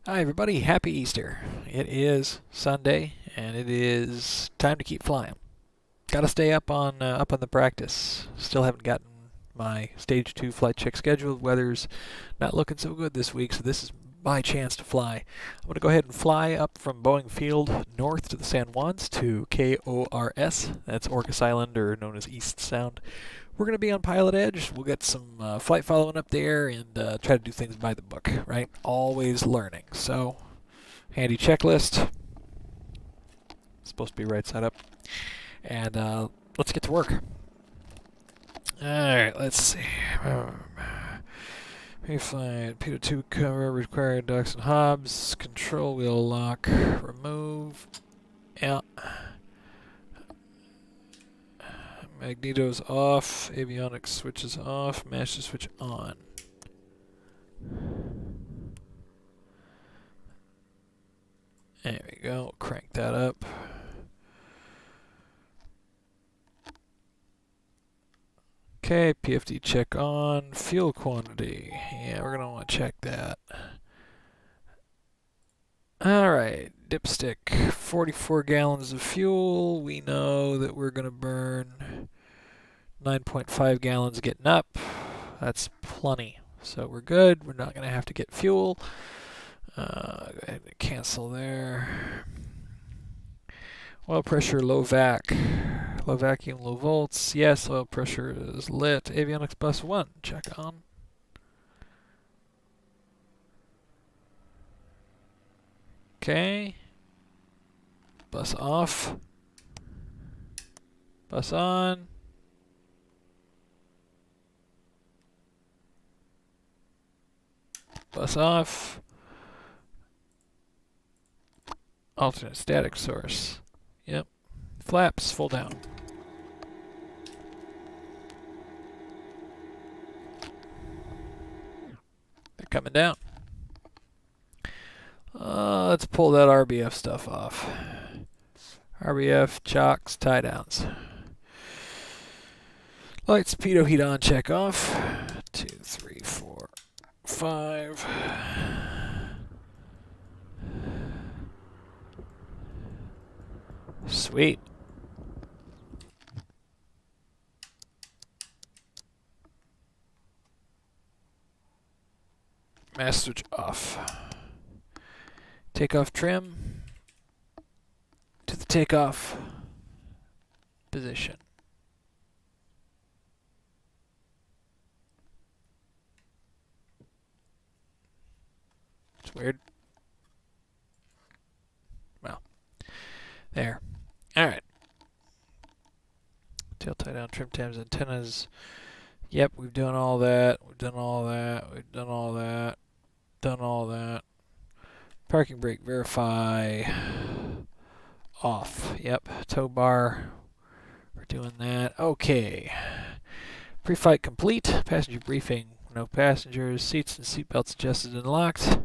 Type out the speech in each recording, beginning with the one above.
Hi everybody, happy Easter. It is Sunday and it is time to keep flying. Got to stay up on the practice. Still haven't gotten my stage 2 flight check scheduled. Weather's not looking so good this week, so this is my chance to fly. I'm going to go ahead and fly up from Boeing Field north to the San Juans to KORS. That's Orcas Island, or known as East Sound. We're going to be on Pilot Edge. We'll get some flight following up there and try to do things by the book, right? Always learning. So, handy checklist. Supposed to be right side up. And let's get to work. Alright, let's see. Pre-flight, P2 cover, required docks and hobs, control wheel lock, remove, yeah. Magneto's off, avionics switches off, master switch on. There we go, crank that up. Okay, PFD check on, fuel quantity. Yeah, we're gonna want to check that. Alright, dipstick, 44 gallons of fuel. We know that we're gonna burn 9.5 gallons getting up. That's plenty. So we're good. We're not gonna have to get fuel. Go ahead and cancel there. Oil pressure, low vac. Low vacuum, low volts. Yes, oil pressure is lit. Avionics bus 1, check on. Okay. Bus off. Bus on. Bus off. Alternate static source. Yep. Flaps, full down. They're coming down. Let's pull that RBF stuff off. RBF, chocks, tie downs. Light speedo heat on, check off. 2, 3, 4, 5. Sweet. Master switch off. Takeoff trim to the takeoff position. It's weird. Well, there. Alright. Tail tie down, trim tabs, antennas. Yep, we've done all that. We've done all that. We've done all that. Done all that. Parking brake, verify. Off. Yep. Tow bar. We're doing that. Okay. Pre-flight complete. Passenger briefing. No passengers. Seats and seatbelts adjusted and locked.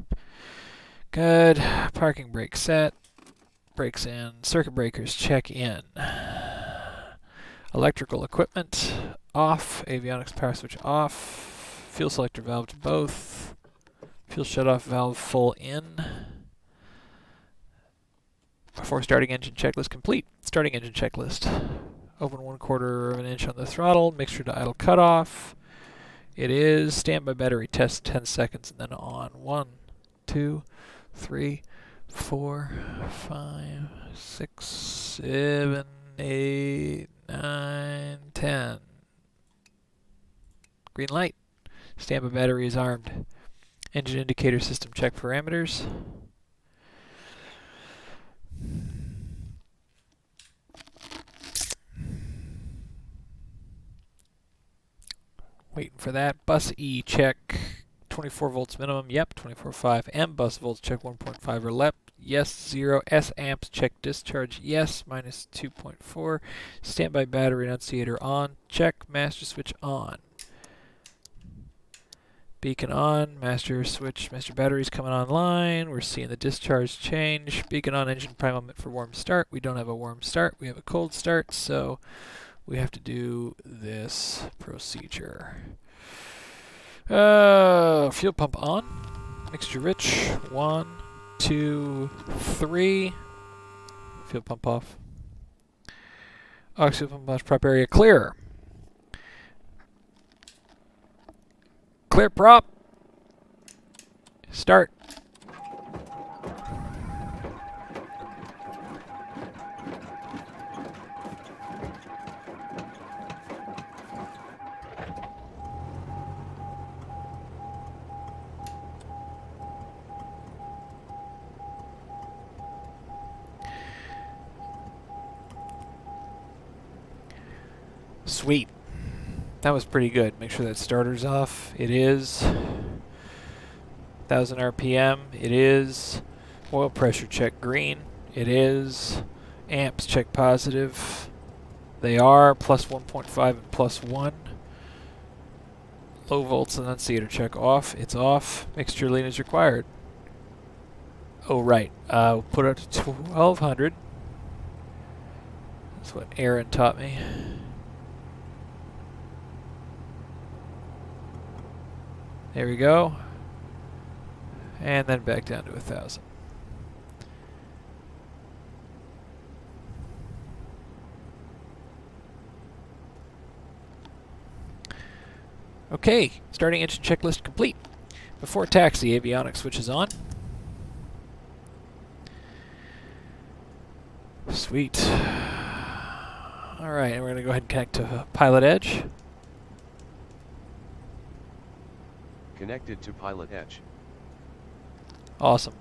Good. Parking brake set. Brakes in. Circuit breakers check in. Electrical equipment off. Avionics power switch off. Fuel selector valve to both. Fuel shutoff valve full in. Before starting engine checklist complete. Starting engine checklist. Open 1/4 of an inch on the throttle. Mixture to idle cutoff. It is. Standby battery test 10 seconds and then on. 1, 2, 3, 4, 5, 6, 7, 8, 9, 10. Green light. Standby battery is armed. Engine indicator system check parameters. Waiting for that. Bus E check 24 volts minimum. Yep, 24.5. M bus volts check 1.5 or LEP. Yes, 0. S amps check discharge. Yes, minus 2.4. Standby battery enunciator on. Check. Master switch on. Beacon on. Master switch. Master batteries coming online. We're seeing the discharge change. Beacon on. Engine prime movement for warm start. We don't have a warm start. We have a cold start, so we have to do this procedure. Fuel pump on. Mixture rich. 1, 2, 3. Fuel pump off. Oxygen pump off. Prop area clear. Clear prop. Start. Sweet. That was pretty good. Make sure that starter's off. It is. 1000 RPM. It is. Oil pressure check green. It is. Amps check positive. They are plus 1.5 and plus 1. Low volts annunciator check off. It's off. Mixture lean is required. Oh, right. Put it to 1200. That's what Aaron taught me. There we go. And then back down to 1000. Okay, starting engine checklist complete. Before taxi, avionics switches on. Sweet. Alright, and we're going to go ahead and connect to Pilot Edge. Connected to Pilot Edge. Awesome.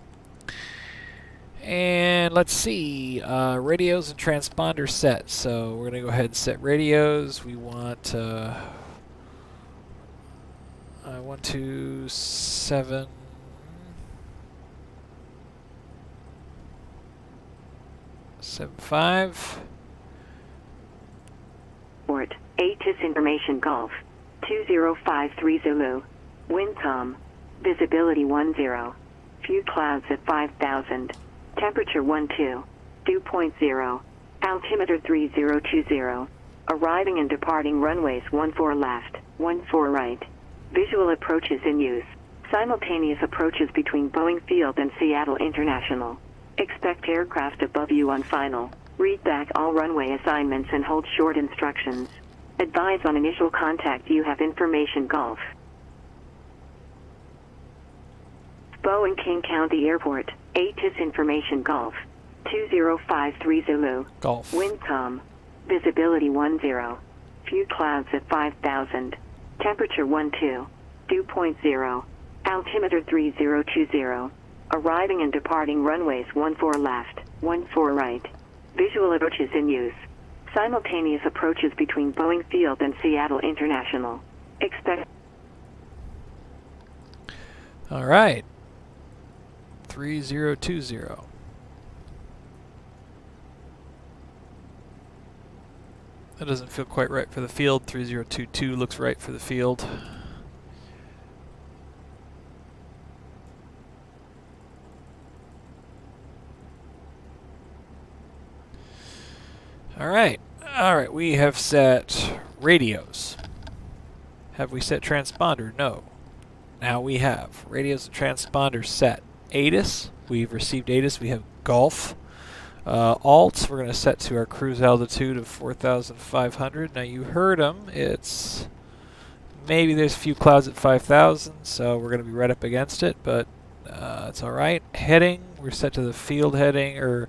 And let's see, radios and transponders set. So we're going to go ahead and set radios. We want 127. Seven 5. Port ATIS information Golf 2053 Zulu. Windcom. Visibility 10. Few clouds at 5000. Temperature 12. Dew point 0. Altimeter 3020. Arriving and departing runways 14 left, 14 right. Visual approaches in use. Simultaneous approaches between Boeing Field and Seattle International. Expect aircraft above you on final. Read back all runway assignments and hold short instructions. Advise on initial contact. You have information Golf. Boeing King County Airport, ATIS information Golf 2053 Zulu. Golf. Windcom. Visibility 10. Few clouds at 5000. Temperature 12. Dew point 0. Altimeter 3020. Arriving and departing runways 14 left, 14 right. Visual approaches in use. Simultaneous approaches between Boeing Field and Seattle International. Expect. All right. 3020. That doesn't feel quite right for the field. 3022 looks right for the field. All right. All right, we have set radios. Have we set transponder? No. Now we have radios and transponders set. ATIS, we've received ATIS. We have Golf. Alts, we're going to set to our cruise altitude of 4,500. Now you heard them. It's maybe there's a few clouds at 5,000, so we're going to be right up against it, but it's all right. Heading, we're set to the field heading, or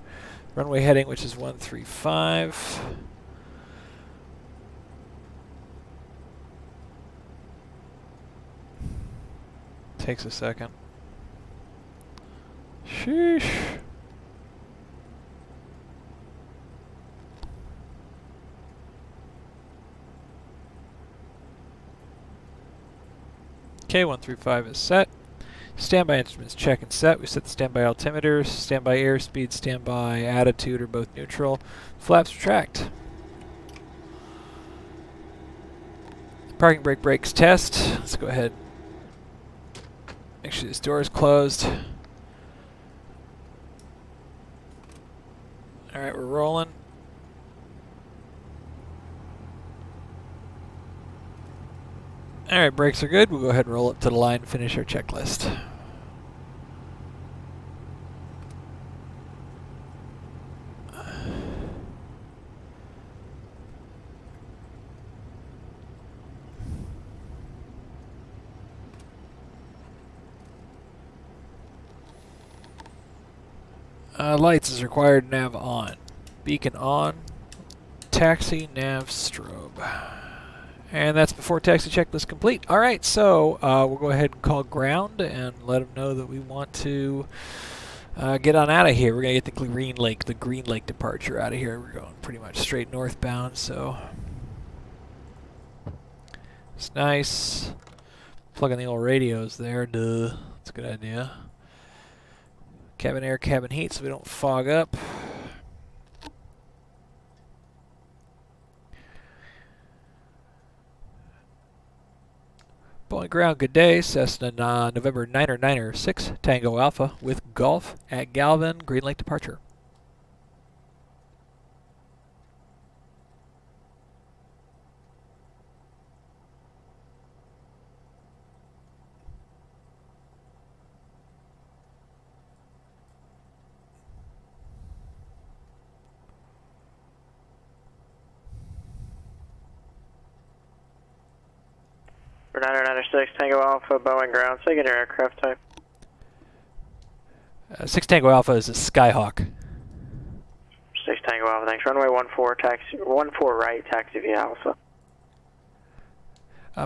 runway heading, which is 135. Takes a second. Sheesh. K135 is set. Standby instruments check and set. We set the standby altimeters. Standby airspeed, standby attitude are both neutral. Flaps retract. Parking brake brakes test. Let's go ahead. Make sure this door is closed. Alright, we're rolling. Alright, brakes are good. We'll go ahead and roll up to the line and finish our checklist. Lights is required, nav on. Beacon on. Taxi, nav, strobe. And that's before taxi checklist complete. Alright, so we'll go ahead and call ground and let them know that we want to get on out of here. We're going to get the Green Lake departure out of here. We're going pretty much straight northbound, so it's nice. Plug in the old radios there, duh. That's a good idea. Cabin air, cabin heat, so we don't fog up. Boeing ground, good day. Cessna November 906 Tango Alpha with Golf at Galvin, Green Lake departure. For 996 Tango Alpha, Boeing ground, say again your aircraft type. 6 Tango Alpha is a Skyhawk. 6 Tango Alpha, thanks. Runway 14, taxi, 14 right, taxi via Alpha.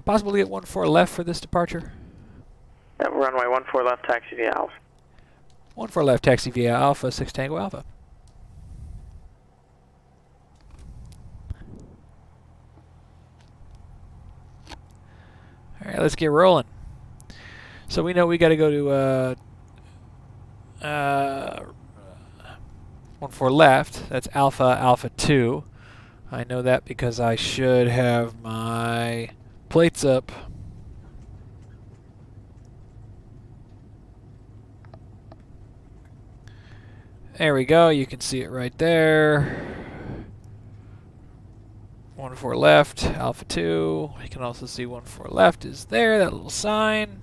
Possible to get 14 left for this departure? Yep, runway 14 left, taxi via Alpha. 14 left, taxi via Alpha, 6 Tango Alpha. Alright, let's get rolling. So we know we got to go to 14 left. That's Alpha, Alpha 2. I know that because I should have my plates up. There we go. You can see it right there. 14 left, Alpha 2. You can also see 14 left is there, that little sign.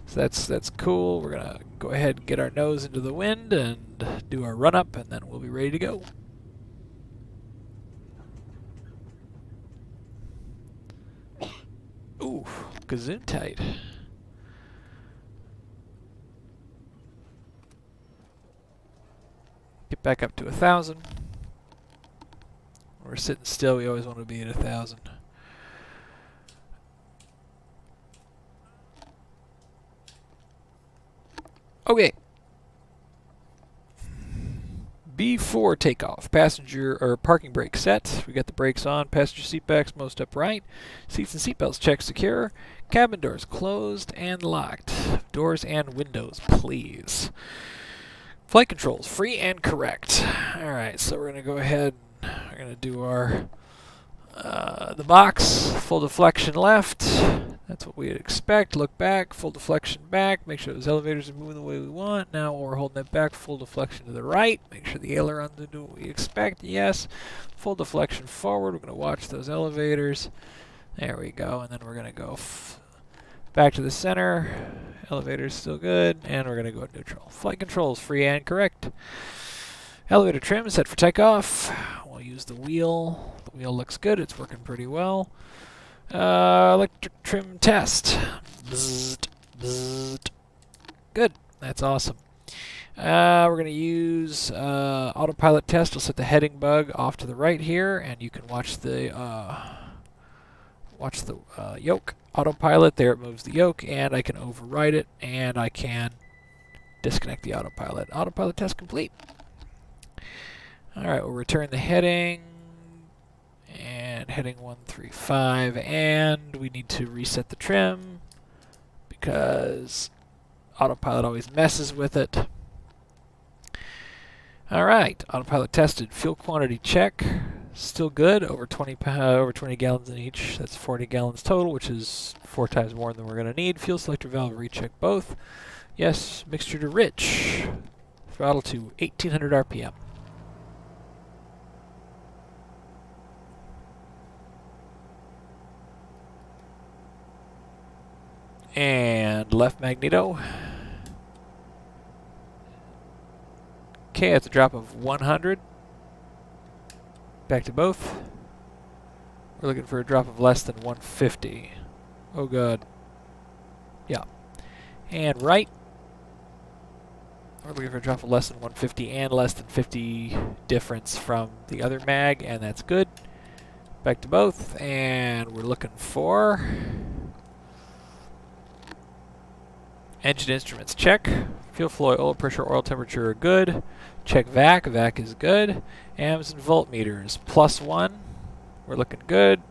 So that's cool. We're gonna go ahead and get our nose into the wind and do our run up, and then we'll be ready to go. Ooh, gazoon tight. Get back up to 1,000. We're sitting still, we always want to be at 1,000. Okay. B4 takeoff. Passenger or parking brake set. We got the brakes on. Passenger seat backs most upright. Seats and seatbelts checked secure. Cabin doors closed and locked. Doors and windows, please. Flight controls free and correct. All right, so we're gonna go ahead. We're gonna do our the box, full deflection left. That's what we'd expect. Look back, full deflection back. Make sure those elevators are moving the way we want. Now we're holding that back, full deflection to the right. Make sure the ailerons are doing what we expect. Yes. Full deflection forward. We're gonna watch those elevators. There we go. And then we're gonna go back to the center. Elevator's still good. And we're gonna go neutral. Flight controls free and correct. Elevator trim set for takeoff. We'll use the wheel. The wheel looks good. It's working pretty well. Electric trim test. Bzzzt, bzzzt. Good. That's awesome. We're going to use autopilot test. We'll set the heading bug off to the right here, and you can watch the yoke. Autopilot. There it moves the yoke, and I can override it, and I can disconnect the autopilot. Autopilot test complete. Alright, we'll return the heading, and heading 135, and we need to reset the trim, because autopilot always messes with it. Alright, autopilot tested, fuel quantity check, still good, over 20 gallons in each, that's 40 gallons total, which is 4 times more than we're going to need. Fuel selector valve recheck both. Yes, mixture to rich, throttle to 1800 RPM. And left magneto. Okay, that's a drop of 100. Back to both. We're looking for a drop of less than 150. Oh god. Yeah. And right. We're We're looking for a drop of less than 150 and less than 50 difference from the other mag, and that's good. Back to both, and we're looking for engine instruments, check. Fuel flow, oil pressure, oil temperature are good. Check vac, vac is good. Amps and voltmeters, +1. We're looking good.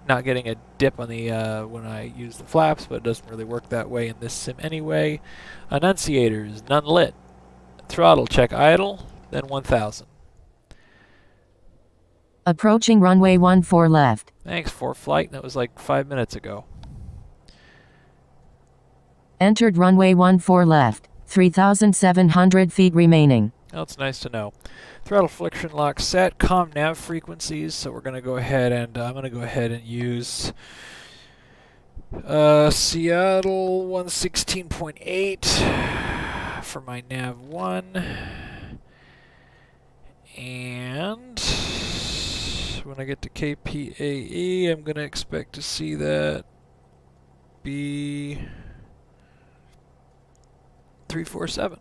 Not getting a dip on the when I use the flaps, but it doesn't really work that way in this sim anyway. Annunciators, none lit. Throttle, check idle, then 1000. Approaching runway 14 left. Thanks for flight, that was like 5 minutes ago. Entered runway 14 left. 3,700 feet remaining. Well, it's nice to know. Throttle friction lock set, comm nav frequencies, so we're going to go ahead and I'm going to go ahead and use Seattle 116.8 for my nav 1. And when I get to KPAE, I'm going to expect to see that be 347.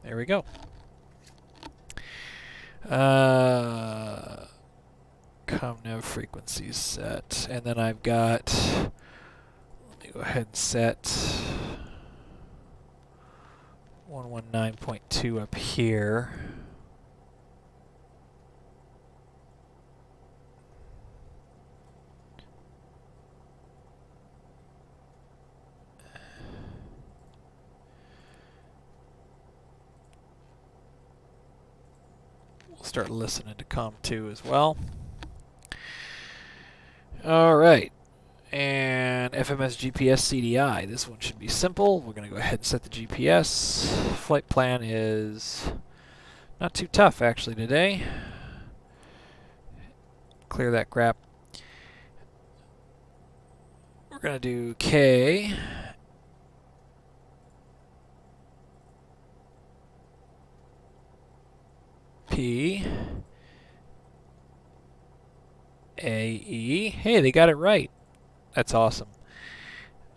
There we go. ComNav frequencies set, and then I've got. Let me go ahead and set 119.2 up here. We'll start listening to COM2 as well. Alright, and FMS GPS CDI. This one should be simple. We're going to go ahead and set the GPS. Flight plan is not too tough actually today. Clear that crap. We're going to do K. P. AE. Hey, they got it right. That's awesome.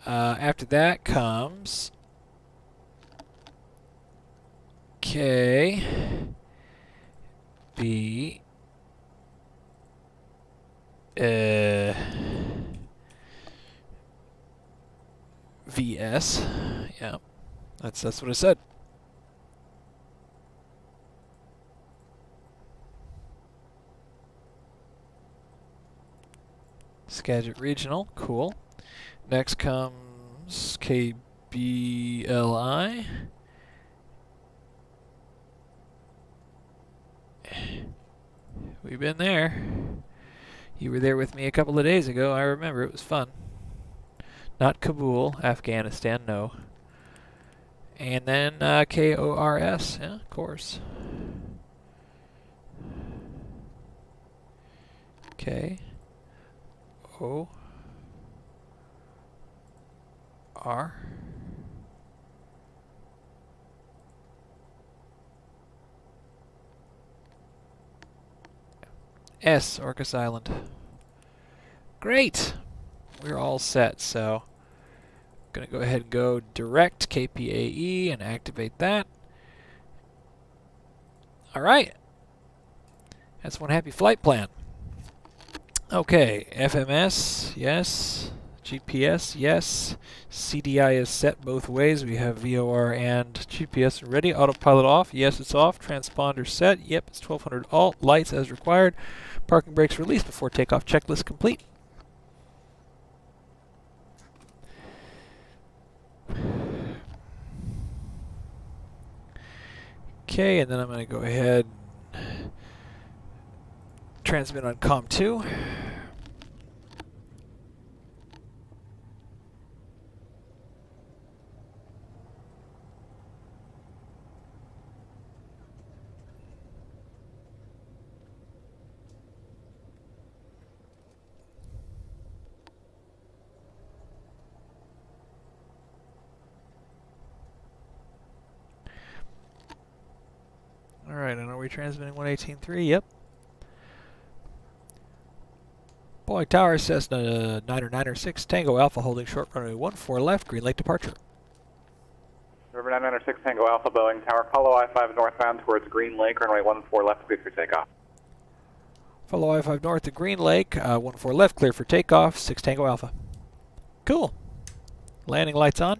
After that comes K, B, VS. Yeah, that's what it said. Skagit Regional, cool. Next comes KBLI. We've been there. You were there with me a couple of days ago. I remember, it was fun. Not Kabul, Afghanistan, no. And then KORS, yeah, KORS. Okay. O R S, Orcas Island. Great! We're all set, so I'm going to go ahead and go direct KPAE and activate that. Alright. That's one happy flight plan. Okay, FMS, yes. GPS, yes. CDI is set both ways. We have VOR and GPS ready. Autopilot off, yes, it's off. Transponder set, yep, it's 1200 alt. Lights as required. Parking brakes released before takeoff. Checklist complete. Okay, and then I'm going to go ahead and transmit on COM2. we transmitting 118.3? Yep. Boeing Tower, Cessna 996 Tango Alpha holding short runway 14 left, Green Lake departure. River 996 Tango Alpha, Boeing Tower, follow I-5 northbound towards Green Lake, runway 14 left, clear for takeoff. Follow I-5 north to Green Lake, 14 left, clear for takeoff, 6 Tango Alpha. Cool. Landing lights on.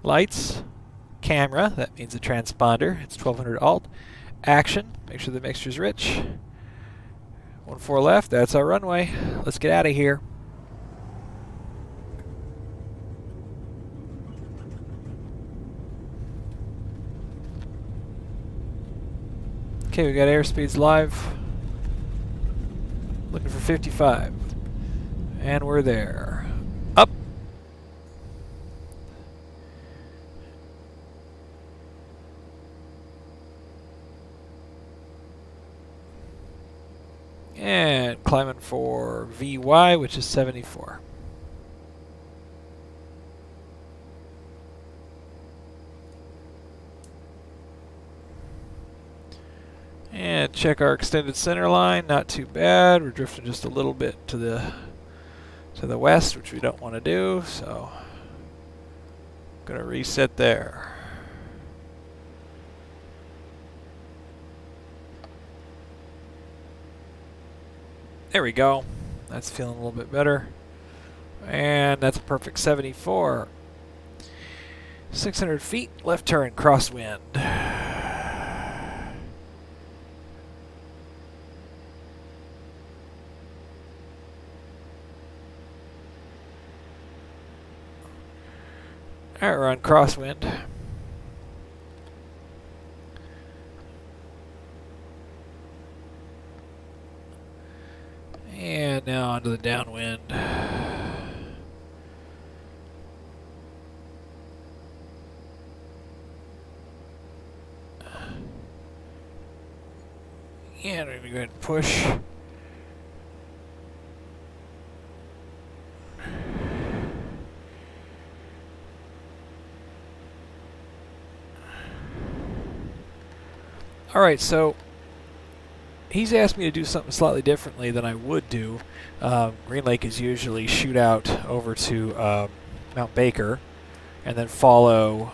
Lights. Camera, that means the transponder. It's 1200 alt. Action, make sure the mixture's rich. 14 left, that's our runway. Let's get out of here. Okay, we got airspeeds live. Looking for 55. And we're there. Up. And climbing for VY, which is 74. And check our extended center line, not too bad. We're drifting just a little bit to the west, which we don't want to do, so I'm gonna reset there. There we go. That's feeling a little bit better. And that's a perfect 74. 600 feet, left turn, crosswind. Alright, we're on crosswind. And now onto the downwind. And we're going to go ahead and push. Alright, so he's asked me to do something slightly differently than I would do. Green Lake is usually shoot out over to Mount Baker and then follow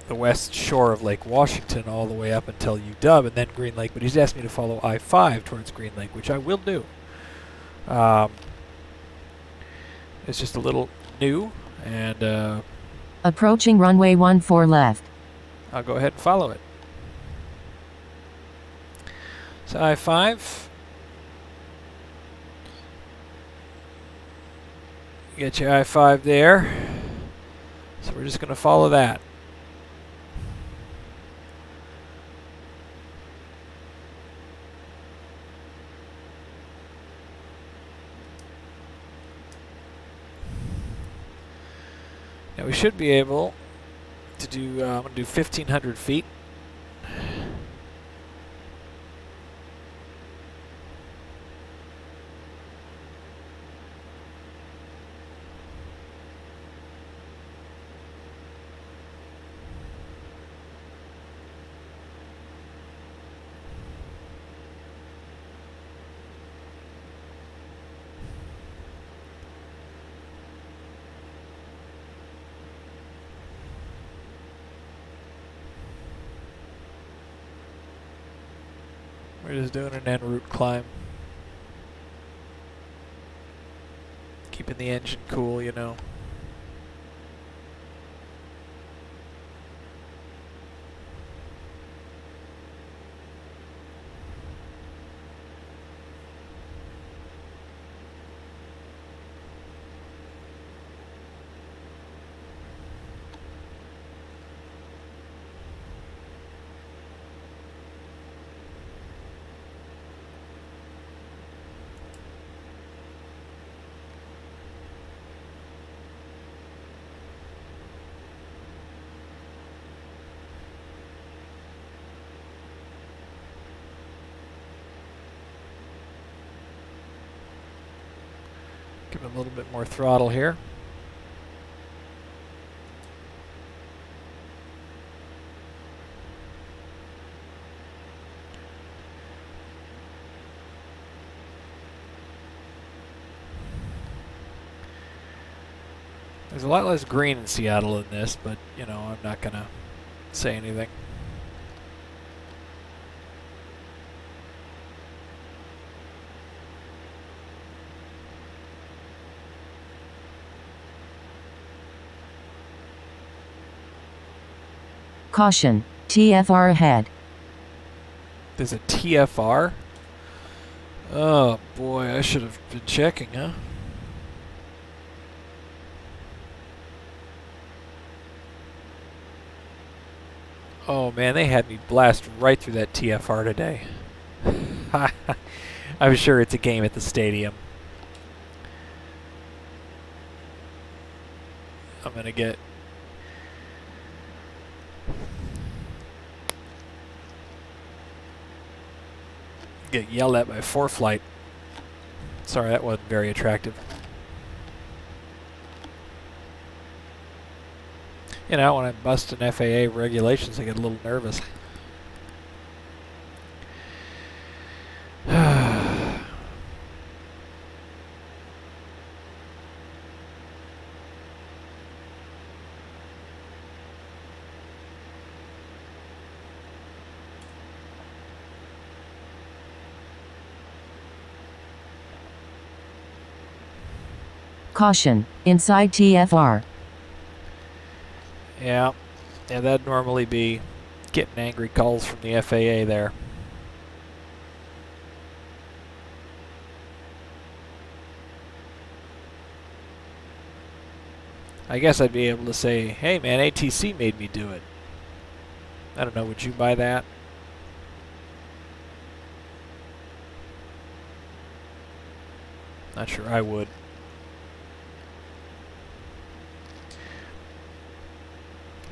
the west shore of Lake Washington all the way up until UW and then Green Lake. But he's asked me to follow I-5 towards Green Lake, which I will do. It's just a little new, and Approaching runway 14 left. I'll go ahead and follow it. So I-5. Get your I-5 there. So we're just going to follow that. Now we should be able to do, I'm going to do 1,500 feet. We're just doing an en route climb. Keeping the engine cool, you know. Give it a little bit more throttle here. There's a lot less green in Seattle than this, but, you know, I'm not going to say anything. Caution, TFR ahead. There's a TFR? Oh boy, I should have been checking, huh? Oh man, they had me blast right through that TFR today. I'm sure it's a game at the stadium. I'm gonna get yelled at by ForeFlight. Sorry, that wasn't very attractive. You know, when I bust an FAA regulations, I get a little nervous. Caution, inside TFR. Yeah, that'd normally be getting angry calls from the FAA there. I guess I'd be able to say, hey man, ATC made me do it. I don't know, would you buy that? Not sure I would.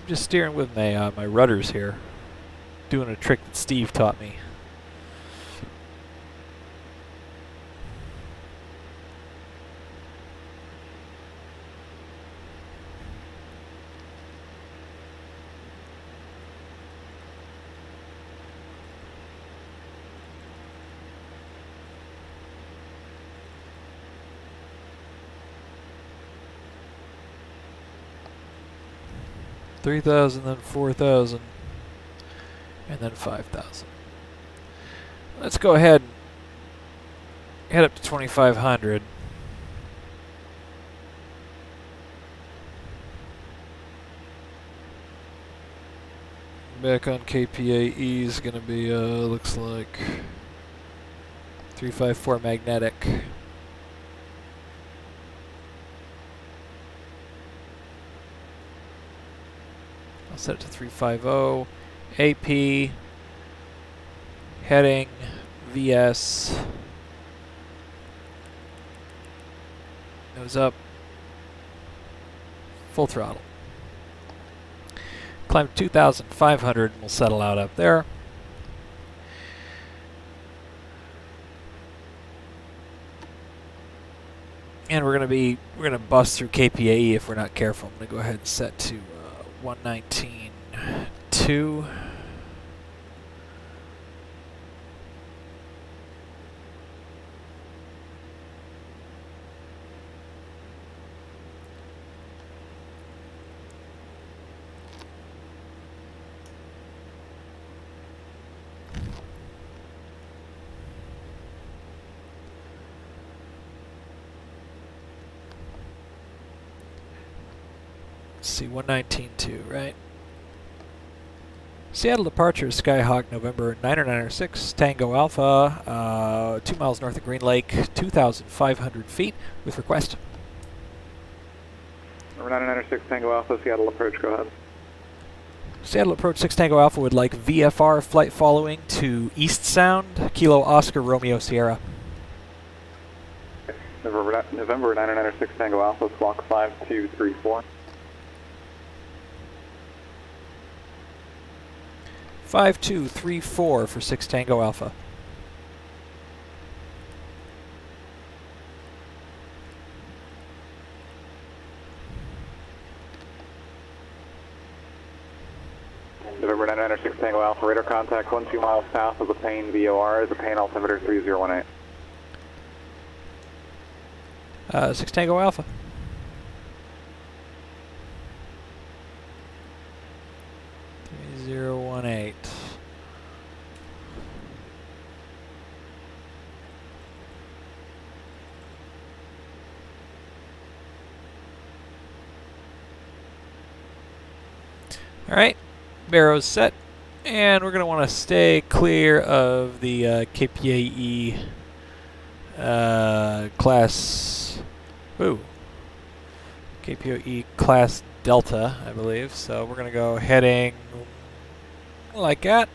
Just steering with my rudders here, doing a trick that Steve taught me. $3,000, then $4,000, and then $5,000. Let's go ahead and head up to 2,500. Back on KPAE is going to be, looks like 354 magnetic. I'll set it to 350. AP, heading, VS, nose up, full throttle. Climb 2,500 and we'll settle out up there. And we're gonna bust through KPAE if we're not careful. I'm gonna go ahead and set to 119.2. See, 119.2, right? Seattle departure, Skyhawk, November 996, Tango Alpha, 2 miles north of Green Lake, 2,500 feet, with request. Number 996, Tango Alpha, Seattle approach, go ahead. Seattle approach 6 Tango Alpha would like VFR flight following to East Sound, Kilo Oscar Romeo Sierra. November 996, Tango Alpha, squawk 5234. 5234 for 6 Tango Alpha. November 996 Tango Alpha, radar contact 12 miles south of the Payne VOR is the Payne altimeter 3018. 6 Tango Alpha. Alright, barrow's set. And we're going to want to stay clear of the KPAE class. Ooh. KPAE class Delta, I believe. So we're going to go heading like that.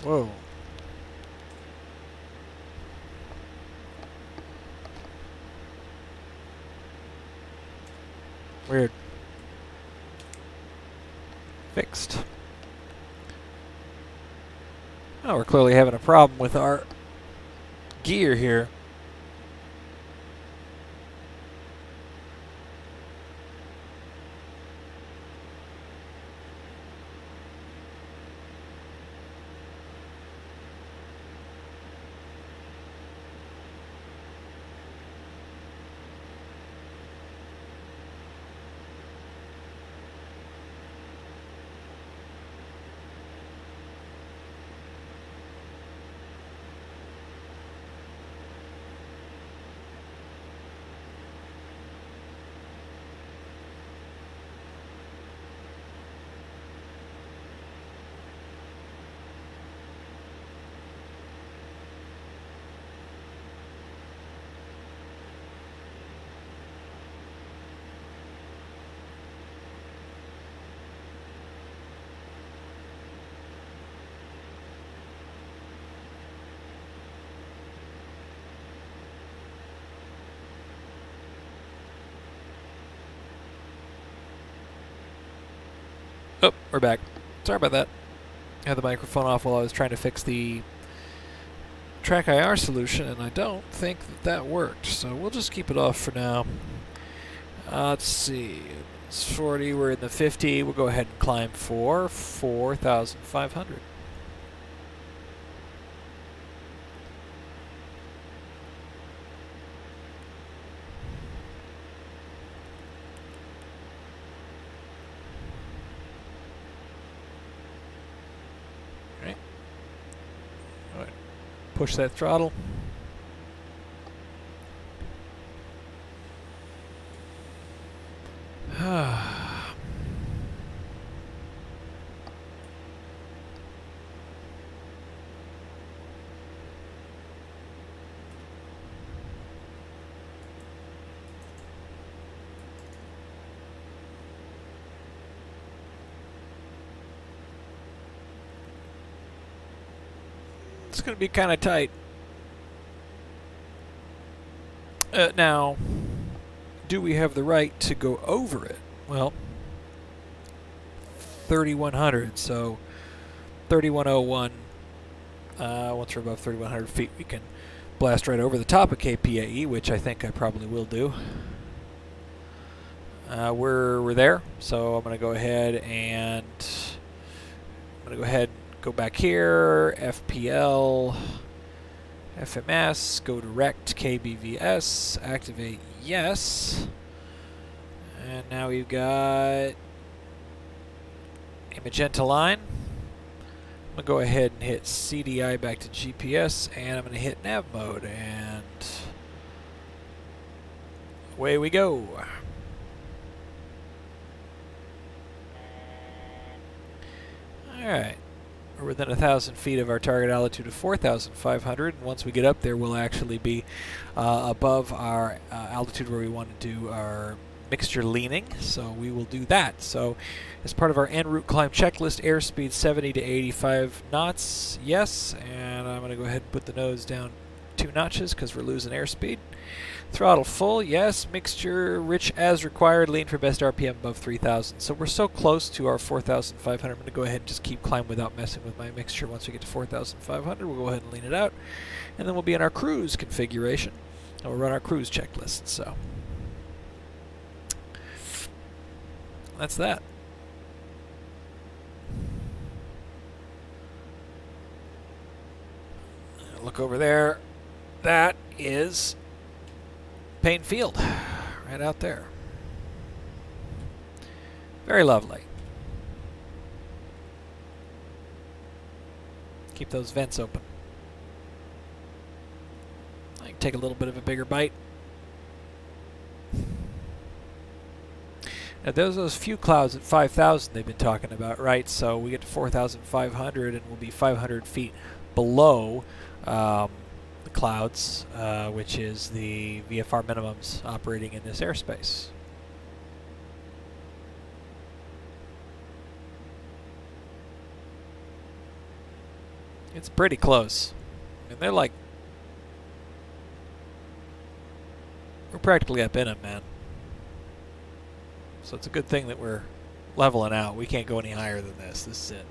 Whoa. Weird. Fixed. Oh, we're clearly having a problem with our gear here. Oh, we're back. Sorry about that. I had the microphone off while I was trying to fix the track IR solution, and I don't think that worked. So we'll just keep it off for now. Let's see. It's 40. We're in the 50. We'll go ahead and climb for 4,500. Push that throttle. It's going to be kind of tight. Now, do we have the right to go over it? Well, 3,100, so 3,101. Once we're above 3,100 feet, we can blast right over the top of KPAE, which I think I probably will do. We're there, so I'm going to go ahead and go back here, FPL, FMS, go direct KBVS, activate yes. And now we've got a magenta line. I'm going to go ahead and hit CDI back to GPS, and I'm going to hit nav mode, and away we go. Alright. We're within 1,000 feet of our target altitude of 4,500, and once we get up there, we'll actually be above our altitude where we want to do our mixture leaning, so we will do that. So as part of our en route climb checklist, airspeed 70 to 85 knots, yes, and I'm going to go ahead and put the nose down 2 notches because we're losing airspeed. Throttle full, yes. Mixture rich as required. Lean for best RPM above 3,000. So we're so close to our 4,500. I'm going to go ahead and just keep climbing without messing with my mixture. Once we get to 4,500, we'll go ahead and lean it out. And then we'll be in our cruise configuration. And we'll run our cruise checklist. So that's that. Look over there. That is Payne Field, right out there. Very lovely. Keep those vents open. I can take a little bit of a bigger bite. Now those few clouds at 5,000 they've been talking about, right? So we get to 4,500 and we'll be 500 feet below the clouds, which is the VFR minimums operating in this airspace. It's pretty close. I mean, they're like, we're practically up in them, man. So it's a good thing that we're leveling out. We can't go any higher than this. This is it.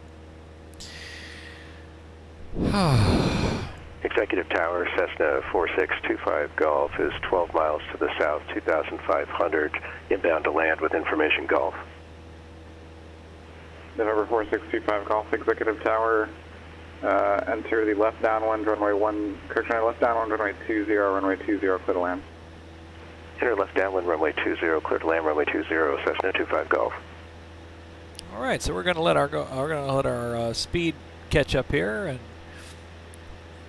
Executive Tower, Cessna 4625 Golf is 12 miles to the south, 2,500, inbound to land with information Golf. November 4625 Golf, Executive Tower, enter the left downwind, runway 1, correction, left downwind, runway 20, runway 20, clear to land. Enter left downwind, runway 20, clear to land, runway 20, Cessna 25 Golf. All right, so we're going to let our speed catch up here, and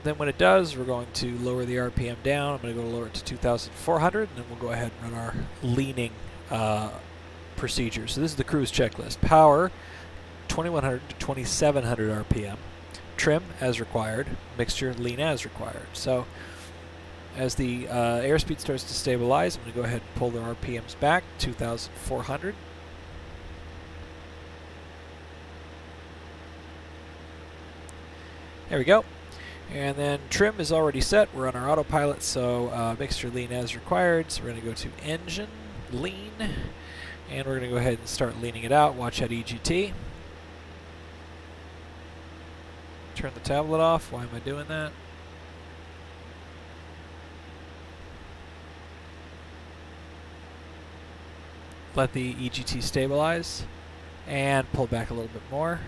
then when it does, we're going to lower the RPM down. I'm going to go lower it to 2,400, and then we'll go ahead and run our leaning procedure. So this is the cruise checklist. Power, 2,100 to 2,700 RPM. Trim as required. Mixture, lean as required. So as the airspeed starts to stabilize, I'm going to go ahead and pull the RPMs back, 2,400. There we go. And then trim is already set. We're on our autopilot, so mixture lean as required. So we're going to go to engine, lean, and we're going to go ahead and start leaning it out. Watch that EGT. Turn the tablet off. Why am I doing that? Let the EGT stabilize and pull back a little bit more.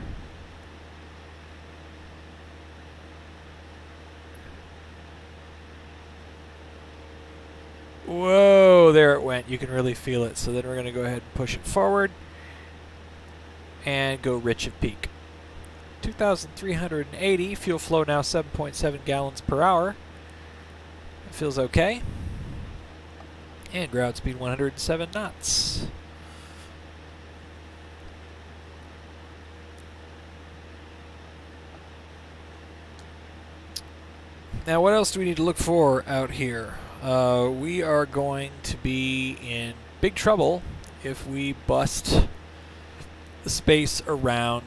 Whoa, there it went. You can really feel it. So then we're going to go ahead and push it forward and go rich of peak. 2,380. Fuel flow now 7.7 gallons per hour. It feels okay. And ground speed 107 knots. Now what else do we need to look for out here? We are going to be in big trouble if we bust the space around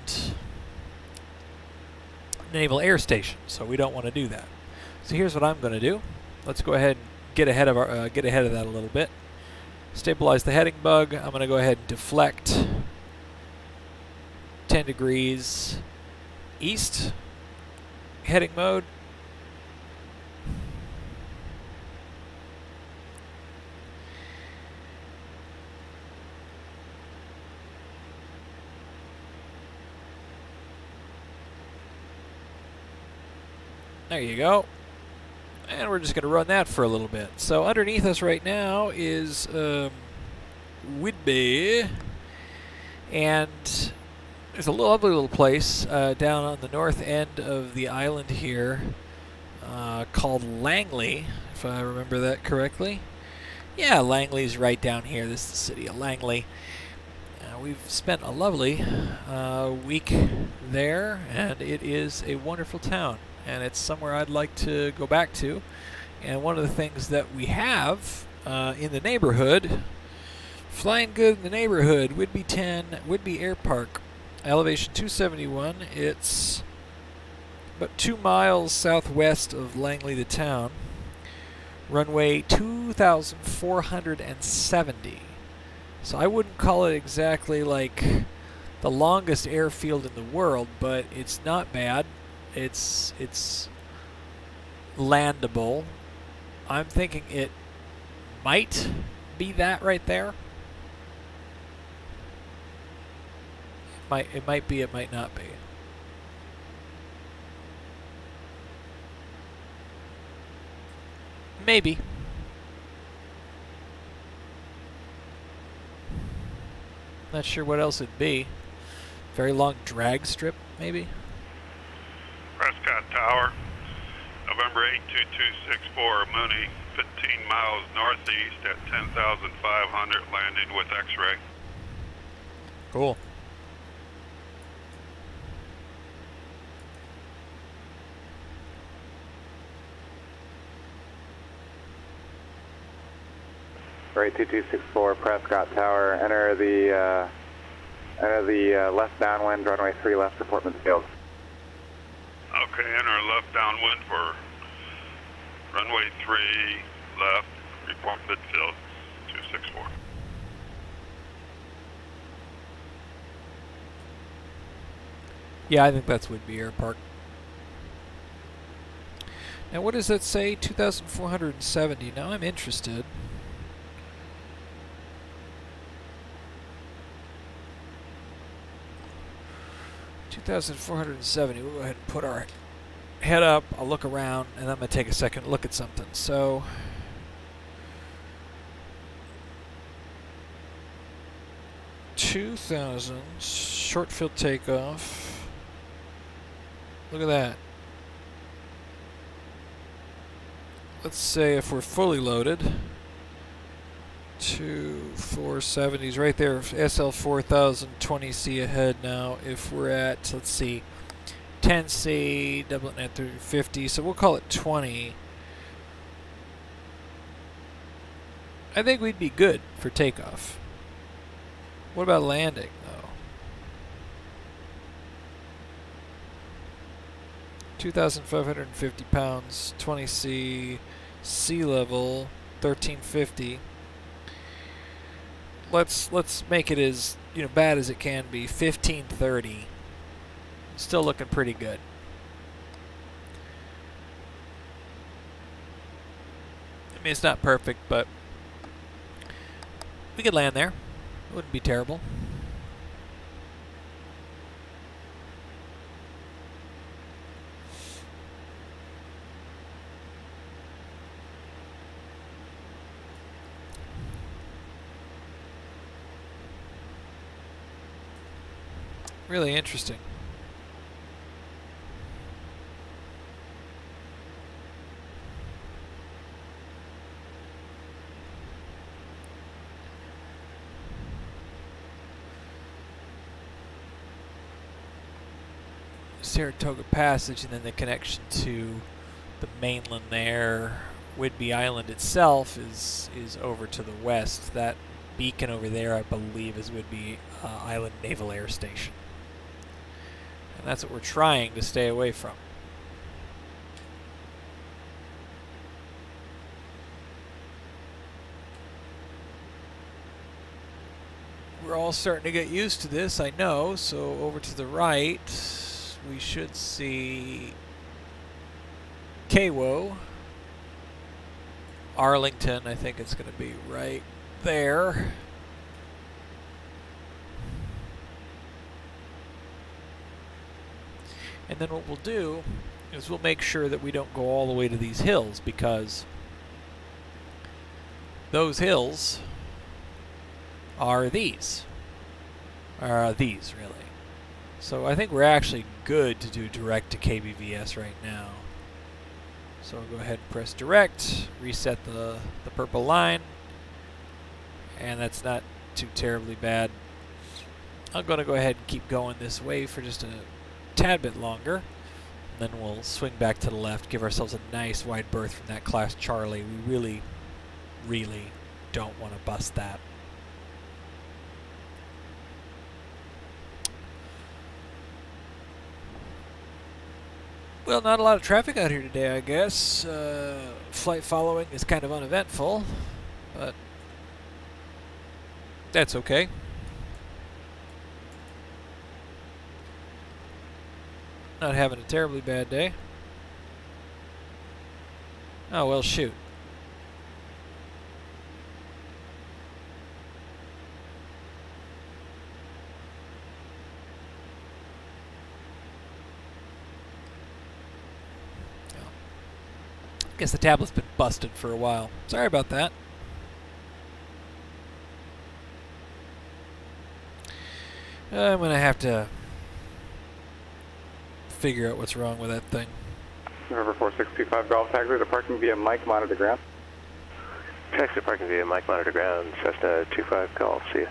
Naval Air Station, so we don't want to do that. So here's what I'm going to do. Let's go ahead and get ahead of that a little bit. Stabilize the heading bug. I'm going to go ahead and deflect 10 degrees east. Heading mode. There you go. And we're just going to run that for a little bit. So underneath us right now is Whidbey. And there's a lovely little place down on the north end of the island here called Langley, if I remember that correctly. Yeah, Langley's right down here. This is the city of Langley. We've spent a lovely week there, and it is a wonderful town. And it's somewhere I'd like to go back to. And one of the things that we have in the neighborhood, flying good in the neighborhood, Whidbey 10, Whidbey Air Park, elevation 271. It's about 2 miles southwest of Langley, the town. Runway 2,470. So I wouldn't call it exactly like the longest airfield in the world, but it's not bad. It's landable. I'm thinking it might be that right there. It might be, it might not be. Maybe. Not sure what else it'd be. Very long drag strip, maybe? Prescott Tower. November 82264, Mooney, 15 miles northeast at 10,500, landing with X-ray. Cool. Right, 2264, Prescott Tower. Enter the left downwind, runway 3 left for Portman Field. Okay, enter left downwind for runway 3 left, report midfield 264. Yeah, I think that's Whidbey Air Park. Now, what does that say? 2,470. Now I'm interested. $2,470. We'll go ahead and put our head up. I'll look around, and I'm going to take a second look at something. So, $2,000 short field takeoff. Look at that. Let's say if we're fully loaded, 470s right there. SL 4000, 20C ahead now. If we're at, let's see, 10C, doubling at 350, so we'll call it 20. I think we'd be good for takeoff. What about landing, though? 2,550 pounds, 20C, sea level, 1350. Let's make it as bad as it can be. 1530. Still looking pretty good. I mean, it's not perfect, but we could land there. It wouldn't be terrible. Really interesting. Saratoga Passage, and then the connection to the mainland there. Whidbey Island itself is over to the west. That beacon over there, I believe, is Whidbey Island Naval Air Station. And that's what we're trying to stay away from. We're all starting to get used to this, I know. So over to the right, we should see KWO. Arlington, I think it's going to be right there. And then what we'll do is we'll make sure that we don't go all the way to these hills, because those hills are these. These, really. So I think we're actually good to do direct to KBVS right now. So I'll go ahead and press direct, reset the purple line, and that's not too terribly bad. I'm going to go ahead and keep going this way for just a tad bit longer. Then we'll swing back to the left, give ourselves a nice wide berth from that Class Charlie. We really, really don't want to bust that. Well, not a lot of traffic out here today, I guess. Flight following is kind of uneventful, but that's okay. Not having a terribly bad day. Oh, well, shoot. Guess the tablet's been busted for a while. Sorry about that. I'm gonna have to figure out what's wrong with that thing. November 4625 Golf, taxi to parking via Mike, monitor ground. Taxi to parking via Mike, monitor ground, Cessna 25 Golf, see ya.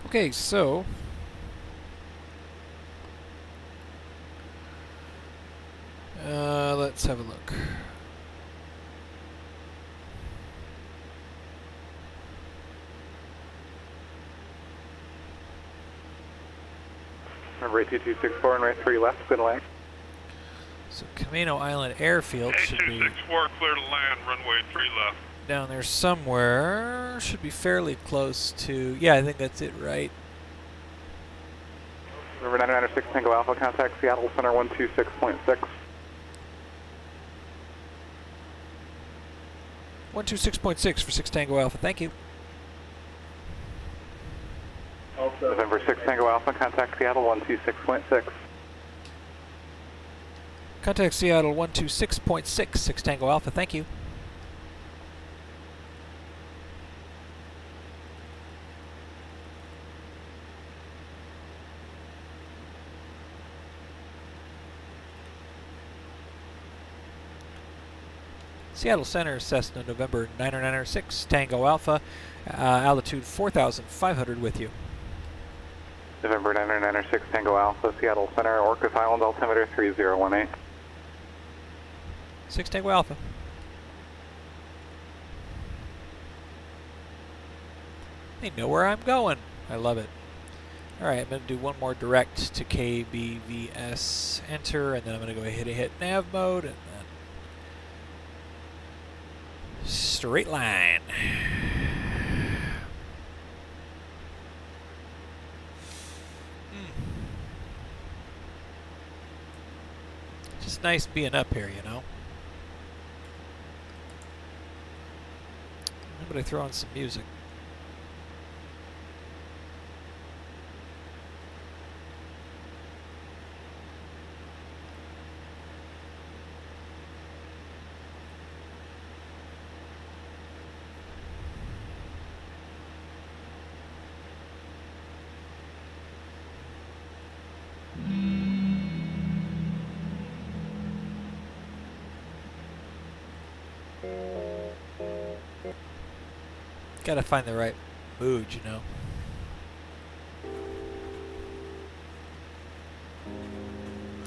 Okay, so let's have a look. Number 82264, runway 3 left, clear to land. So Camino Island Airfield should be 8264, clear to land, runway 3 left. down there somewhere. Should be fairly close to, yeah, I think that's it, right? Number 996 Tango Alpha, contact Seattle Center 126.6. 126.6 for 6 Tango Alpha, thank you. November 6 Tango Alpha, contact Seattle 126.6. Contact Seattle 126.6, 6 Tango Alpha, thank you. Seattle Center, Cessna, November 996, Tango Alpha, altitude 4,500 with you. November 996 Tango Alpha, Seattle Center, Orcas Island, altimeter 3018. 6 Tango Alpha. They know where I'm going. I love it. Alright, I'm going to do one more direct to KBVS, enter, and then I'm going to go ahead and hit nav mode, and then straight line. Just nice being up here, you know. Nobody throw on some music. Gotta find the right mood, you know.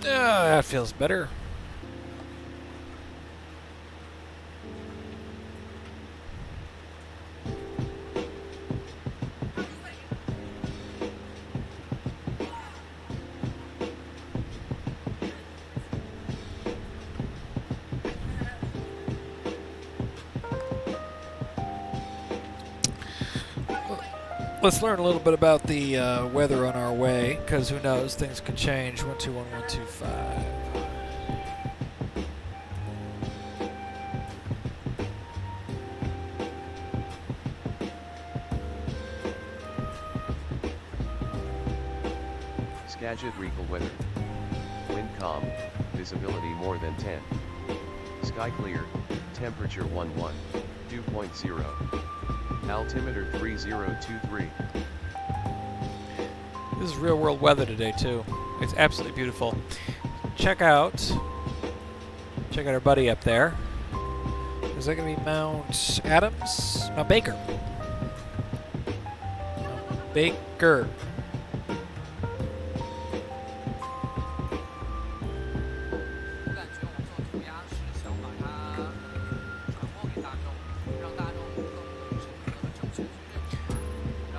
That feels better. Let's learn a little bit about the weather on our way, because who knows, things could change. 121125. Skagit Regal weather. Wind calm, visibility more than 10. Sky clear, temperature 11, dew point 0. Altimeter 3023. This is real world weather today too. It's absolutely beautiful. Check out our buddy up there. Is that going to be Mount Adams? Mount Baker. Mount Baker.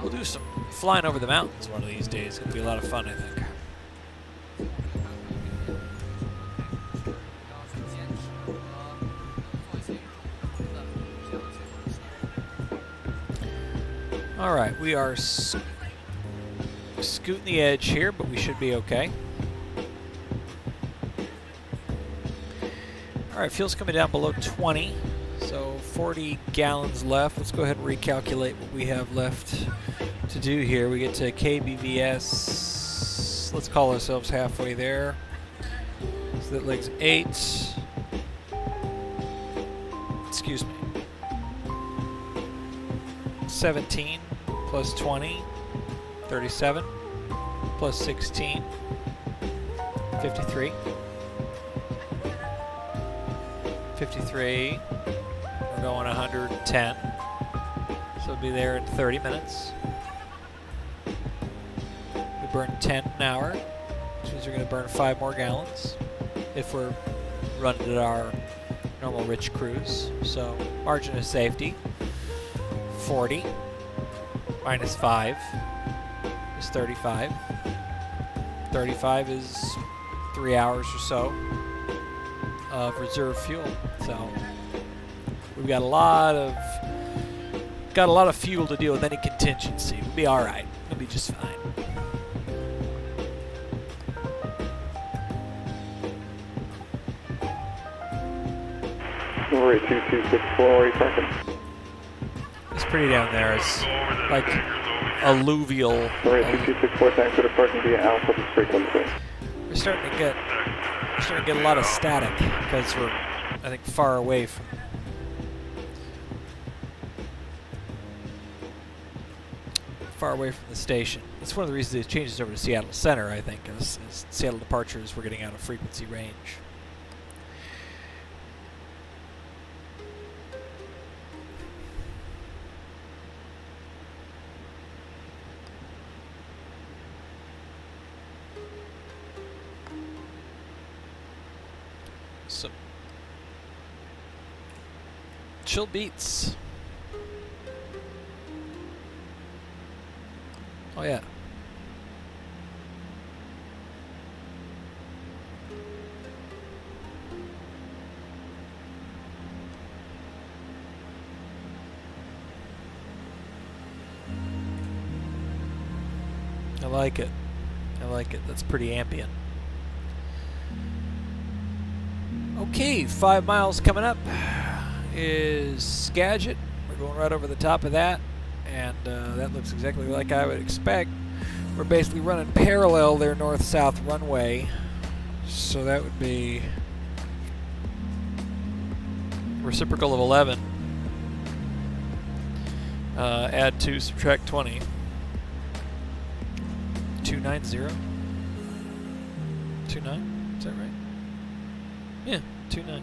We'll do some flying over the mountains one of these days. It's going to be a lot of fun, I think. All right, we are scooting the edge here, but we should be okay. All right, fuel's coming down below 20, so 40 gallons left. Let's go ahead and recalculate what we have left to do here. We get to KBVS. Let's call ourselves halfway there. So that legs 8. excuse me, 17 plus 20, 37, plus 16, 53. 53, we're going 110, so we'll be there in 30 minutes. We burn 10 an hour, which means we're going to burn 5 more gallons if we're running at our normal rich cruise. So margin of safety, 40 minus 5 is 35. 35 is 3 hours or so of reserve fuel. So we've got a lot of fuel to deal with any contingency. We'll be all right. We'll be just fine. Number 2264, where are you parking? It's pretty down there. It's like alluvial. Number 2264, thanks for departing via Alpha to frequency. We're starting to get a lot of static because we're, I think, far away from the station. That's one of the reasons it changes over to Seattle Center, I think, is Seattle departures, we're getting out of frequency range. Some chill beats. Oh yeah. I like it. I like it. That's pretty ambient. Okay, 5 miles coming up is Skagit. We're going right over the top of that, and that looks exactly like I would expect. We're basically running parallel their north-south runway, so that would be reciprocal of 11. Add 2, subtract 20. 290. 29, is that right? Yeah, 29.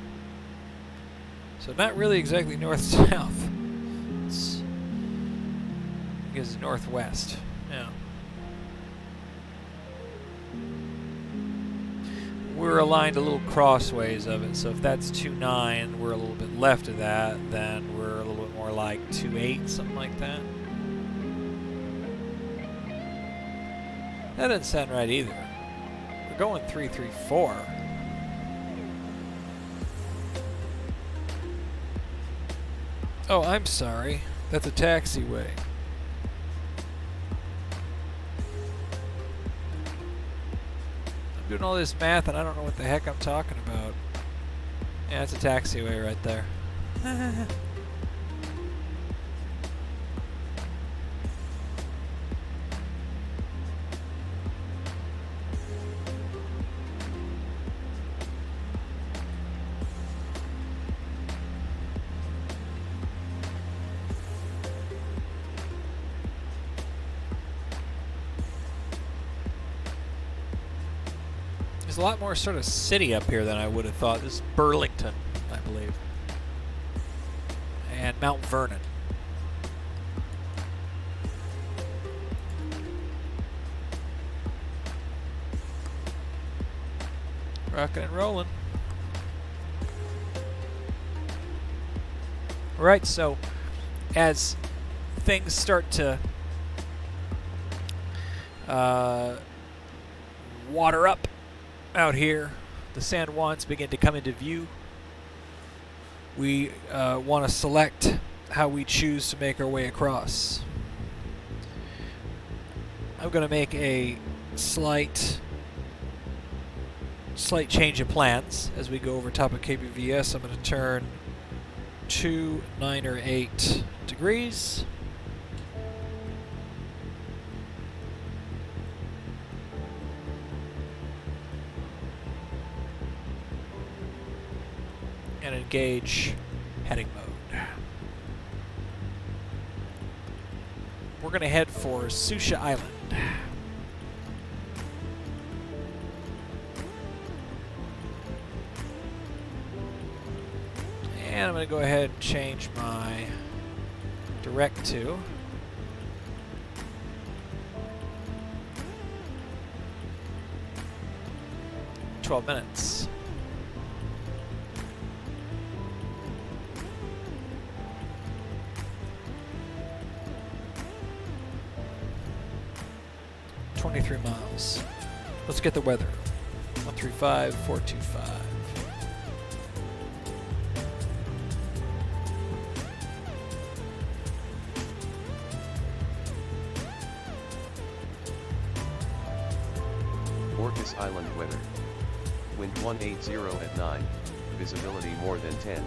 So not really exactly north-south. It's northwest. Yeah. We're aligned a little crossways of it, so if that's 29, we're a little bit left of that, then we're a little bit more like 28, something like that. That doesn't sound right either. We're going 334. Oh, I'm sorry. That's a taxiway. I'm doing all this math and I don't know what the heck I'm talking about. Yeah, it's a taxiway right there. There's a lot more sort of city up here than I would have thought. This is Burlington, I believe. And Mount Vernon. Rocking and rolling. Alright, so as things start to water up out here, the San Juans begin to come into view. We want to select how we choose to make our way across. I'm going to make a slight change of plans as we go over top of KBVS. I'm going to turn 2, 9, or 8 degrees. And engage heading mode. We're going to head for Susha Island. And I'm going to go ahead and change my direct to 12 minutes. $23 miles. Let's get the weather. 135, 425. Orcas Island weather. Wind 180 at 9, visibility more than 10.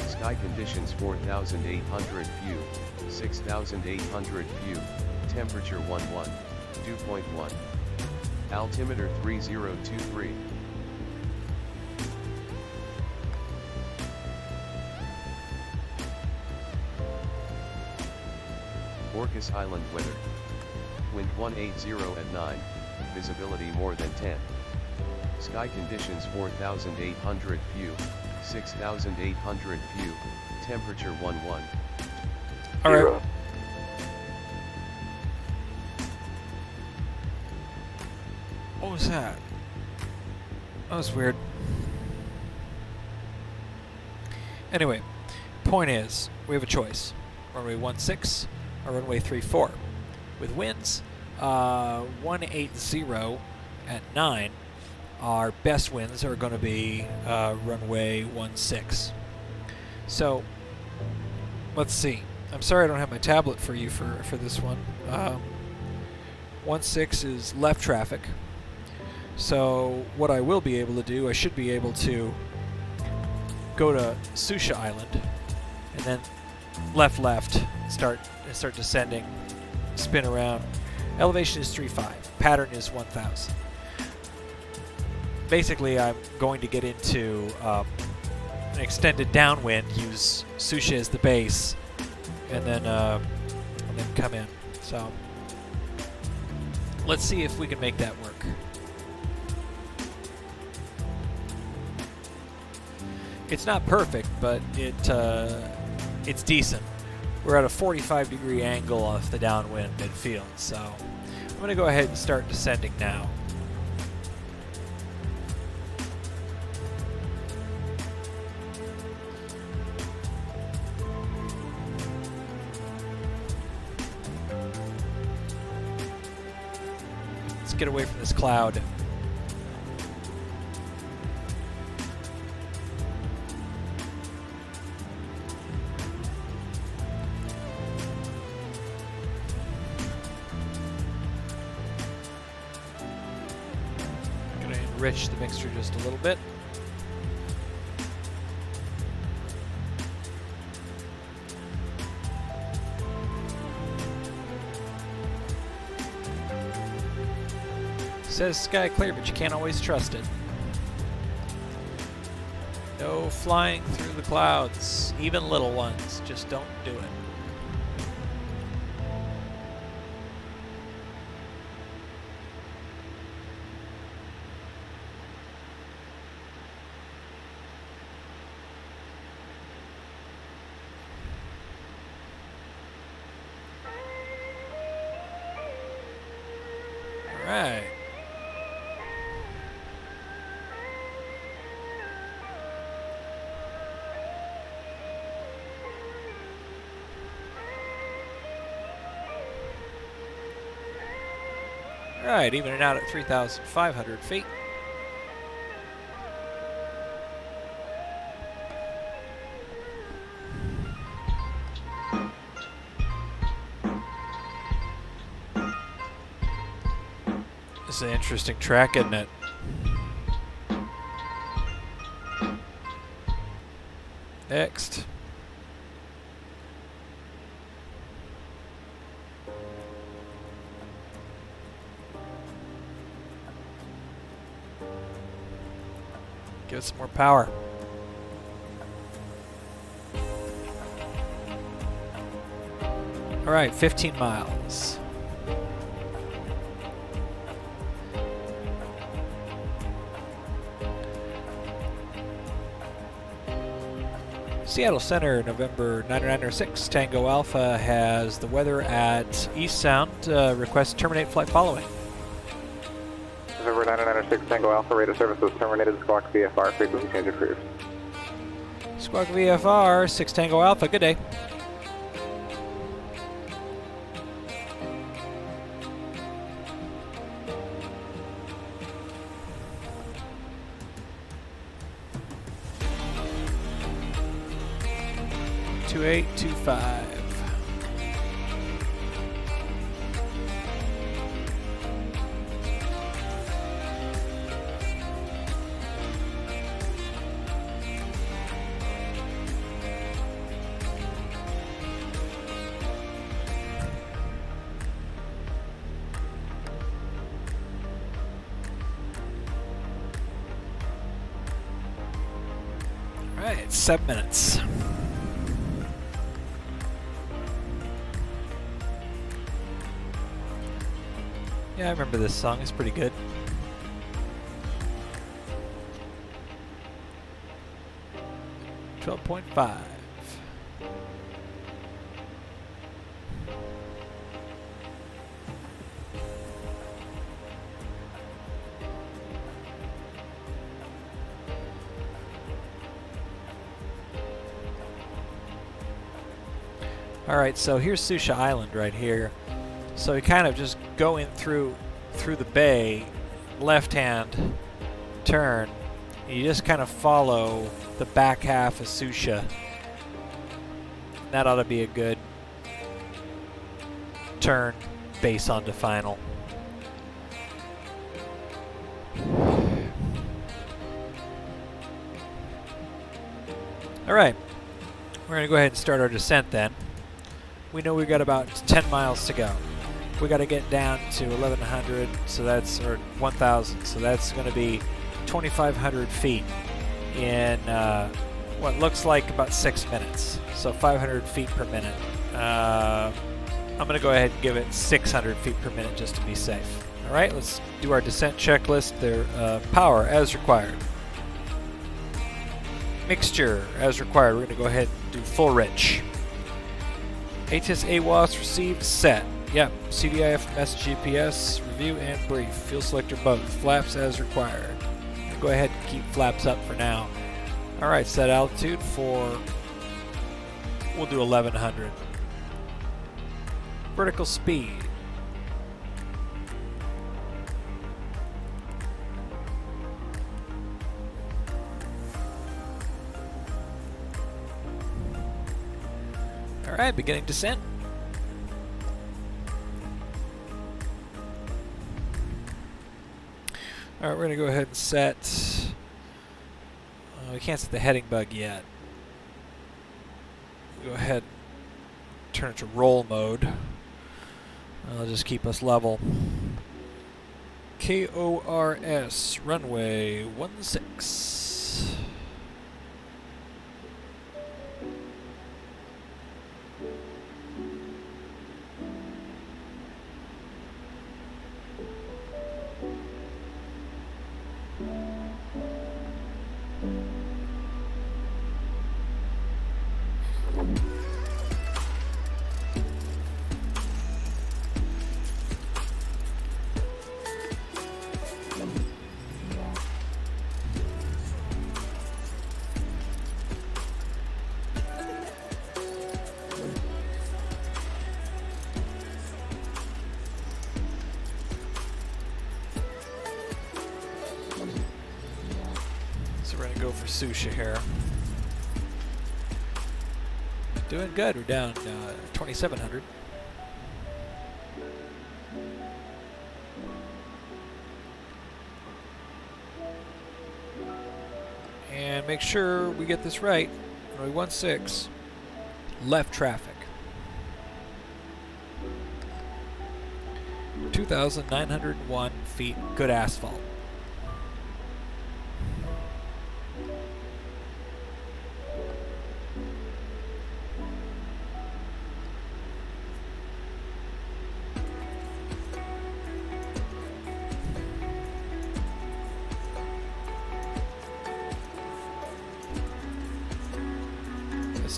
Sky conditions 4,800 few, 6,800 few, temperature 11, dew point 1. Altimeter 3023. Orcas Island weather. Wind 180 at 9, visibility more than 10. Sky conditions 4,800 few, 6,800 few, temperature 11. All right. What was that? That was weird. Anyway, point is, we have a choice. Runway 16 or runway 34. With winds 180 at 9, our best winds are going to be runway 16. So, let's see. I'm sorry I don't have my tablet for you for this one. 16 is left traffic. So what I will be able to do, I should be able to go to Susha Island and then left, start descending, spin around. Elevation is 3.5, pattern is 1,000. Basically, I'm going to get into an extended downwind, use Susha as the base, and then come in. So let's see if we can make that work. It's not perfect, but it's decent. We're at a 45-degree angle off the downwind midfield, so I'm going to go ahead and start descending now. Let's get away from this cloud. Enrich the mixture just a little bit. Says sky clear, but you can't always trust it. No flying through the clouds, even little ones. Just don't do it. Right. All right, evening out at 3,500 feet. This is an interesting track, isn't it? Next. Give it some more power. All right, 15 miles. Seattle Center, November 9906, Tango Alpha has the weather at East Sound. Request terminate flight following. November 9906, Tango Alpha, radar service was terminated. Squawk VFR, frequency change approved. Squawk VFR, 6 Tango Alpha, good day. Two 2825. All right, 7 minutes. Yeah, I remember this song. It's pretty good. $12.5. All right, so here's Susha Island right here. So you kind of just go in through the bay, left-hand turn. You just kind of follow the back half of Susha. That ought to be a good turn base onto final. All right, we're going to go ahead and start our descent then. We know we've got about 10 miles to go. We got to get down to 1100, so that's, or 1000, so that's going to be 2,500 feet in what looks like about 6 minutes. So 500 feet per minute. I'm going to go ahead and give it 600 feet per minute just to be safe. All right, let's do our descent checklist. Their power as required. Mixture as required. We're going to go ahead and do full rich. HS AWAS received set. Yep, CDI FMS GPS, review and brief. Fuel selector both. Flaps as required. Go ahead and keep flaps up for now. Alright, set altitude for, we'll do 1100. Vertical speed. Alright, beginning descent. Alright, we're going to go ahead and set... we can't set the heading bug yet. Go ahead and turn it to roll mode. That'll just keep us level. KORS, runway 16. We're going to go for Susha here. Doing good. We're down 2,700. And make sure we get this right. Runway 16. Left traffic. 2,901 feet. Good asphalt.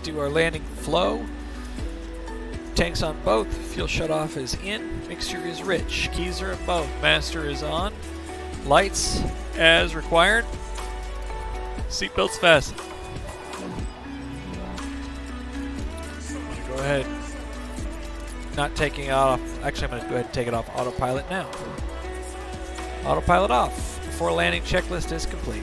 do our landing flow. Tanks on both. Fuel shutoff is in. Mixture is rich. Keys are in both. Master is on. Lights as required. Seatbelts fastened. Go ahead. Not taking it off. Actually, I'm going to go ahead and take it off autopilot now. Autopilot off before landing checklist is complete.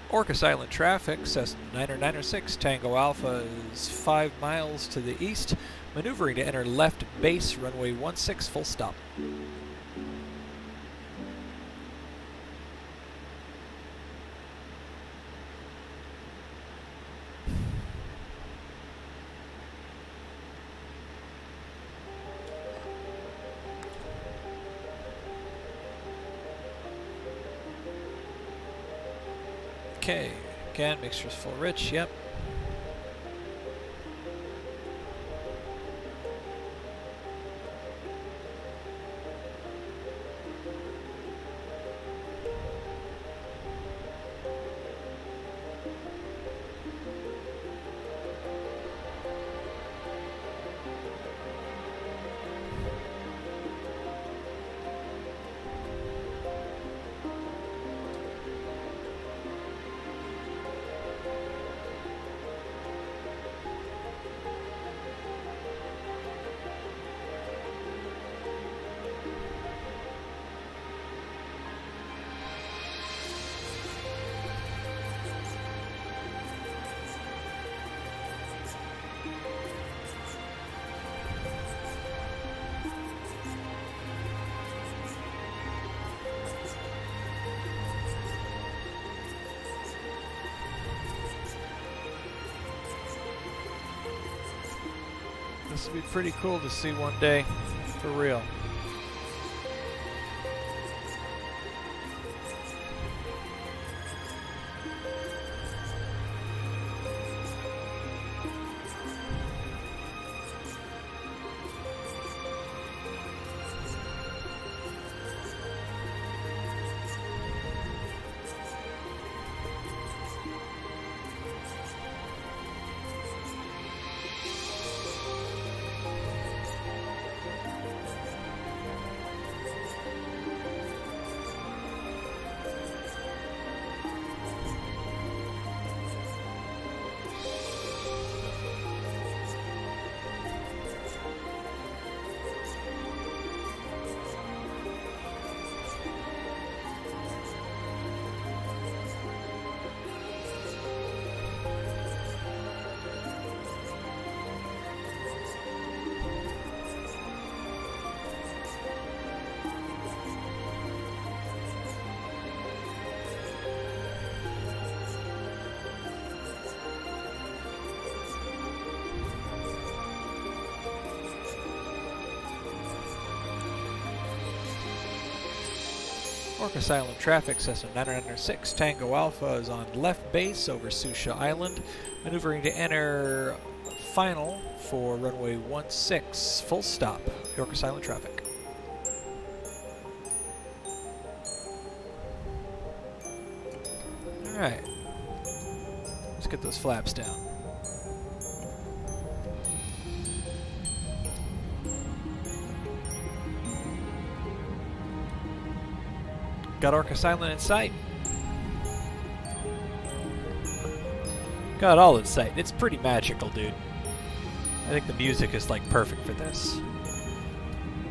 Orcas Island traffic, Cessna 906 Tango Alpha is 5 miles to the east, maneuvering to enter left base, runway 16, full stop. Okay, again, mixture's full rich, yep. This would be pretty cool to see one day, for real. Orcas Island traffic, Cessna 906 Tango Alpha is on left base over Susha Island, maneuvering to enter final for runway 16, full stop. Orcas Island traffic. Alright, let's get those flaps down. Got Orcas Island in sight. Got all in sight. It's pretty magical, dude. I think the music is like perfect for this.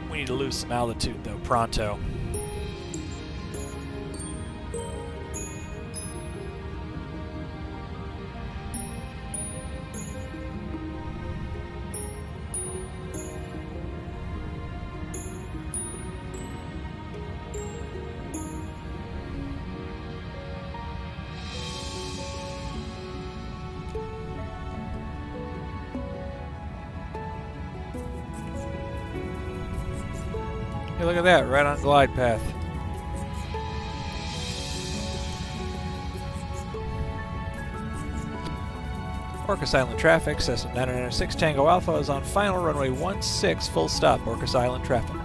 We need to lose some altitude though, pronto. Hey, look at that, right on glide path. Orcas Island traffic, Cessna 996 Tango Alpha is on final runway 16, full stop, Orcas Island traffic.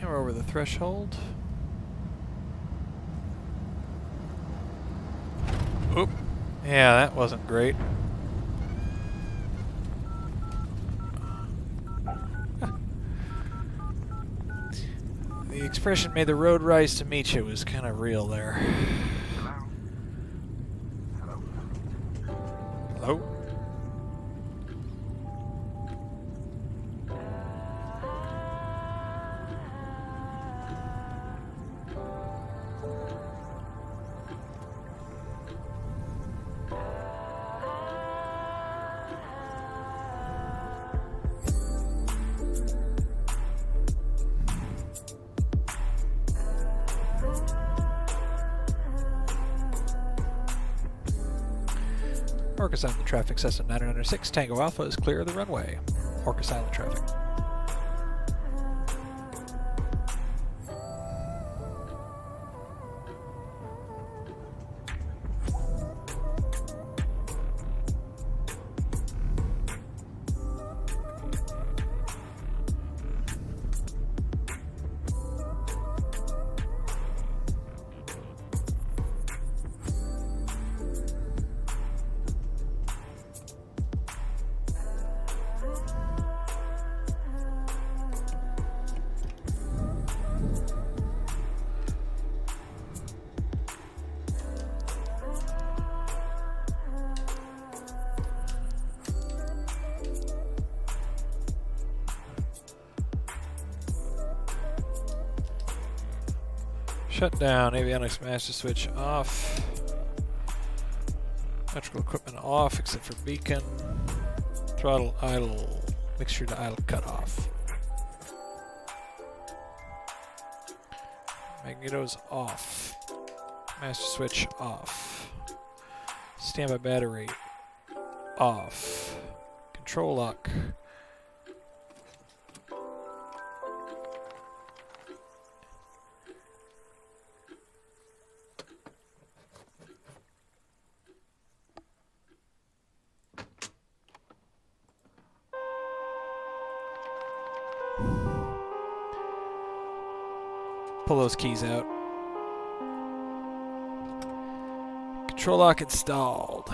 And we're over the threshold. Oop. Yeah, that wasn't great. The expression, "may the road rise to meet you," was kind of real there. Hello? Orcas Island traffic, Cessna 996 Tango Alpha is clear of the runway. Orcas Island traffic. Shut down, avionics master switch off. Electrical equipment off except for beacon. Throttle idle, mixture to idle cut off. Magnetos off. Master switch off. Standby battery off. Control lock. Pull those keys out. Control lock installed.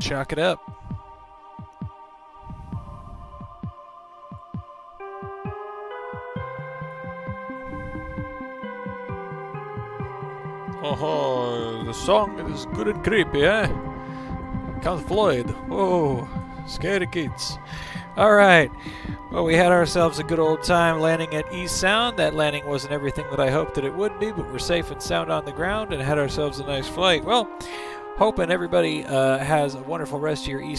Chalk it up. Oh, the song is good and creepy, eh? Count Floyd. Whoa, scary kids. Alright, well, we had ourselves a good old time landing at East Sound. That landing wasn't everything that I hoped that it would be, but we're safe and sound on the ground and had ourselves a nice flight. Well, Hoping everybody has a wonderful rest of your East